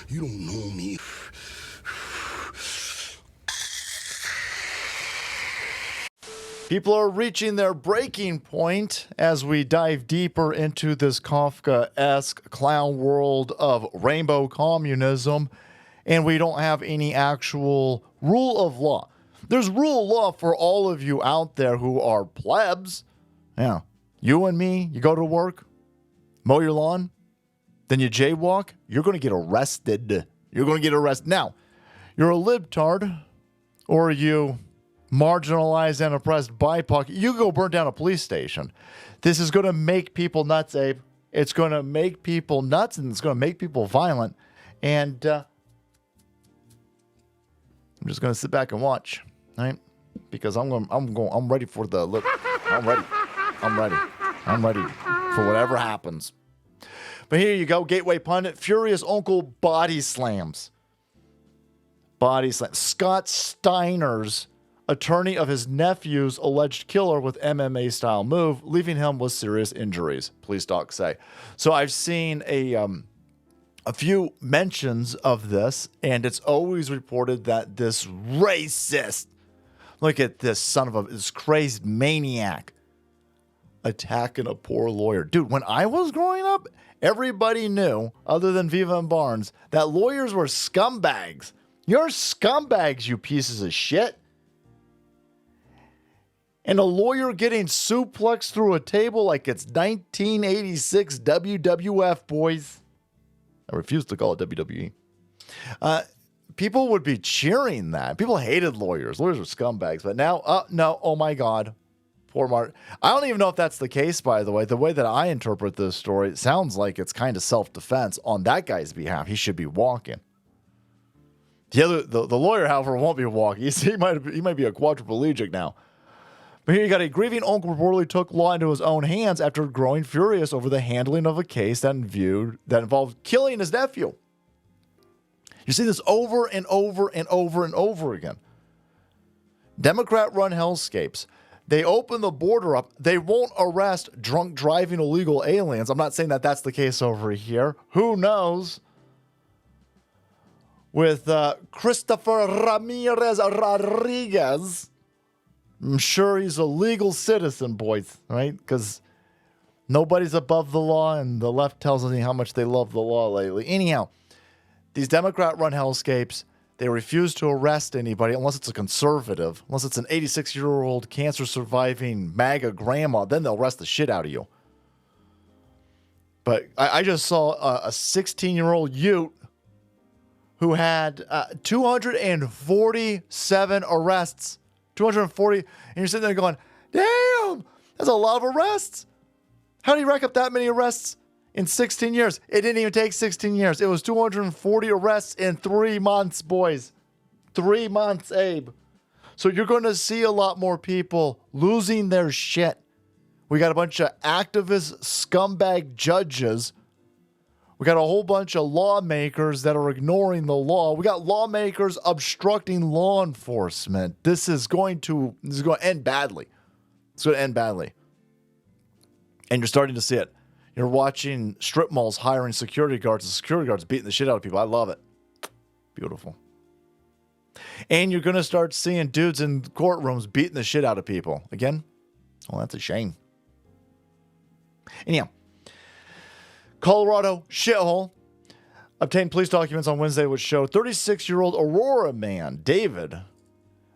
You don't know me. People are reaching their breaking point as we dive deeper into this Kafka-esque clown world of rainbow communism, and we don't have any actual rule of law. There's rule of law for all of you out there who are plebs. Yeah, you and me, you go to work, mow your lawn, then you jaywalk, you're going to get arrested. You're going to get arrested. Now, you're a libtard, or you marginalized and oppressed BIPOC, you go burn down a police station. This is going to make people nuts, Abe. It's going to make people nuts, and it's going to make people violent. And I'm just going to sit back and watch, right? Because I'm ready for the look. I'm ready for whatever happens. But here you go, Gateway Pundit, Furious Uncle body slams. Body slam. Scott Steiner's attorney of his nephew's alleged killer with MMA-style move, leaving him with serious injuries, police docs say. So I've seen a few mentions of this, and it's always reported that this racist, look at this son of a, this crazed maniac attacking a poor lawyer. Dude, when I was growing up, everybody knew, other than Viva and Barnes, that lawyers were scumbags. You're scumbags, you pieces of shit. And a lawyer getting suplexed through a table like it's 1986 WWF, boys. I refuse to call it WWE. People would be cheering that. People hated lawyers. Lawyers were scumbags. But now, no, oh my God. Poor Martin. I don't even know if that's the case, by the way. The way that I interpret this story, it sounds like it's kind of self-defense on that guy's behalf. He should be walking. The lawyer, however, won't be walking. He might be a quadriplegic now. But here you got a grieving uncle reportedly took law into his own hands after growing furious over the handling of a case that involved killing his nephew. You see this over and over and over and over again. Democrat-run hellscapes. They open the border up. They won't arrest drunk driving illegal aliens. I'm not saying that that's the case over here. Who knows? With Christopher Ramirez Rodriguez, I'm sure he's a legal citizen, boys, right? Because nobody's above the law, and the left tells me how much they love the law lately. Anyhow, these Democrat-run hellscapes, they refuse to arrest anybody unless it's a conservative, unless it's an 86-year-old cancer-surviving MAGA grandma. Then they'll arrest the shit out of you. But I just saw a 16-year-old Ute who had 247 arrests. 240, and you're sitting there going, damn, that's a lot of arrests. How do you rack up that many arrests in 16 years? It didn't even take 16 years. It was 240 arrests in 3 months, boys. 3 months, Abe. So you're going to see a lot more people losing their shit. We got a bunch of activist scumbag judges. We got a whole bunch of lawmakers that are ignoring the law. We got lawmakers obstructing law enforcement. This is going to end badly. It's going to end badly. And you're starting to see it. You're watching strip malls hiring security guards. The security guards beating the shit out of people. I love it. Beautiful. And you're going to start seeing dudes in courtrooms beating the shit out of people. Again, well, that's a shame. Anyhow. Colorado shithole obtained police documents on Wednesday which show 36-year-old Aurora man, David,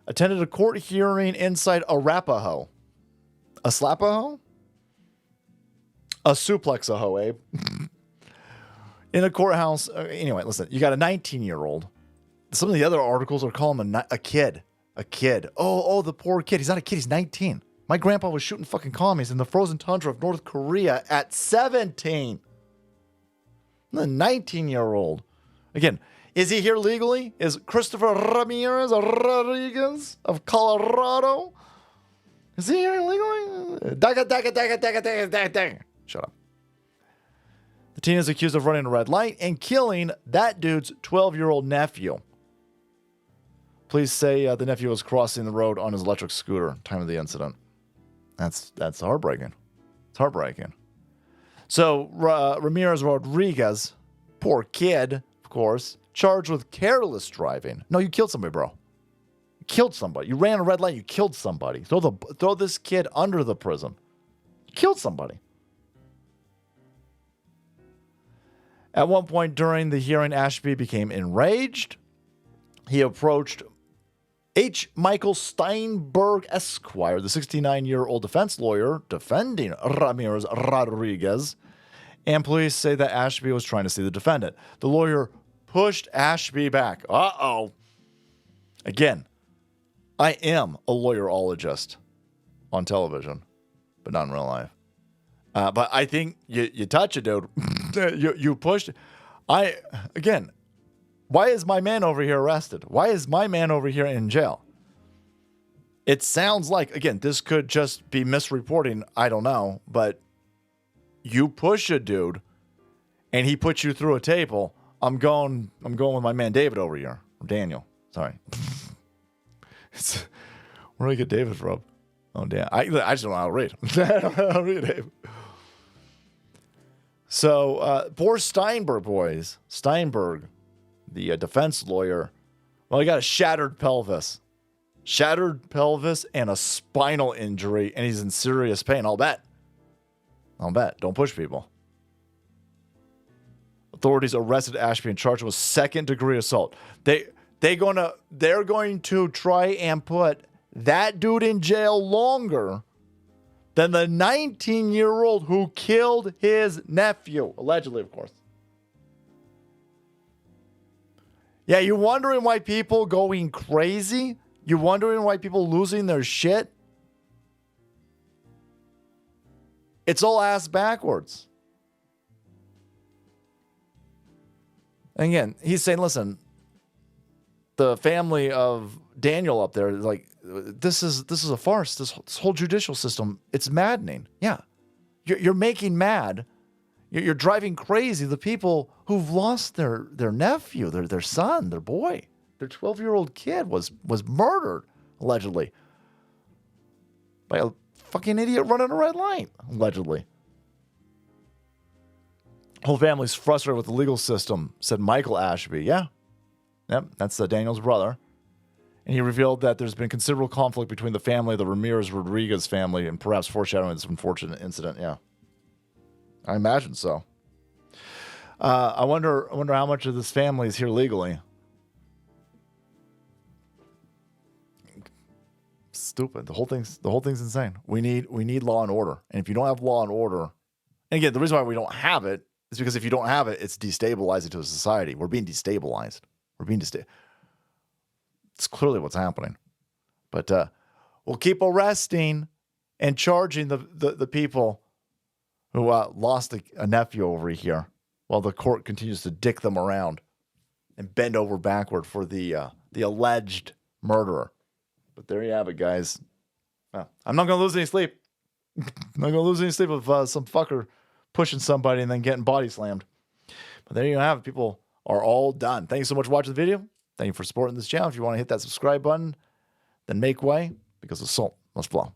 attended a court hearing inside Arapahoe. A slapahoe? A suplex-a-hoe, Abe. In a courthouse. Anyway, listen, you got a 19-year-old. Some of the other articles are calling him a kid. A kid. Oh, the poor kid. He's not a kid. He's 19. My grandpa was shooting fucking commies in the frozen tundra of North Korea at 17. The 19-year-old. Again, is he here legally? Is Christopher Ramirez Rodriguez of Colorado? Is he here legally? Shut up. The teen is accused of running a red light and killing that dude's 12-year-old nephew. Police say the nephew was crossing the road on his electric scooter time of the incident. That's heartbreaking. It's heartbreaking. So Ramirez Rodriguez, poor kid, of course, charged with careless driving. No, you killed somebody, bro. You killed somebody. You ran a red light. You killed somebody. Throw this kid under the prison. You killed somebody. At one point during the hearing, Ashby became enraged. He approached H. Michael Steinberg Esquire, the 69-year-old defense lawyer defending Ramirez Rodriguez, and police say that Ashby was trying to see the defendant. The lawyer pushed Ashby back. Uh-oh. Again, I am a lawyerologist on television, but not in real life. But I think you touch it, dude. you pushed. Again, why is my man over here arrested? Why is my man over here in jail? It sounds like, again, this could just be misreporting. I don't know. But you push a dude and he puts you through a table. I'm going with my man David over here. Or Daniel. Sorry. Where do I get David from? Oh, damn. I just don't know how to read. I don't know how to read David. So, poor Steinberg, boys. Steinberg, the defense lawyer, well, he got a shattered pelvis. Shattered pelvis and a spinal injury, and he's in serious pain. I'll bet. Don't push people. Authorities arrested Ashby and charged him with second-degree assault. They're going to try and put that dude in jail longer than the 19-year-old who killed his nephew. Allegedly, of course. Yeah, you're wondering why people going crazy? You're wondering why people losing their shit? It's all ass backwards. And again, he's saying, listen, the family of Daniel up there, like, this is a farce. This whole judicial system, it's maddening. Yeah, you're making mad. You're driving crazy the people who've lost their nephew, their son, their boy. Their 12-year-old kid was murdered, allegedly, by a fucking idiot running a red light, allegedly. Whole family's frustrated with the legal system, said Michael Ashby. Yeah. Yep, that's Daniel's brother. And he revealed that there's been considerable conflict between the family, the Ramirez Rodriguez family, and perhaps foreshadowing this unfortunate incident. Yeah. I imagine so. I wonder how much of this family is here legally. Stupid. The whole thing's insane. We need law and order. And if you don't have law and order, and again, the reason why we don't have it is because if you don't have it, it's destabilizing to a society. We're being destabilized. It's clearly what's happening. But we'll keep arresting and charging the people who lost a nephew over here while the court continues to dick them around and bend over backward for the alleged murderer. But there you have it, guys. I'm not going to lose any sleep. I'm not going to lose any sleep of some fucker pushing somebody and then getting body slammed. But there you have it. People are all done. Thank you so much for watching the video. Thank you for supporting this channel. If you want to hit that subscribe button, then make way, because the salt must flow.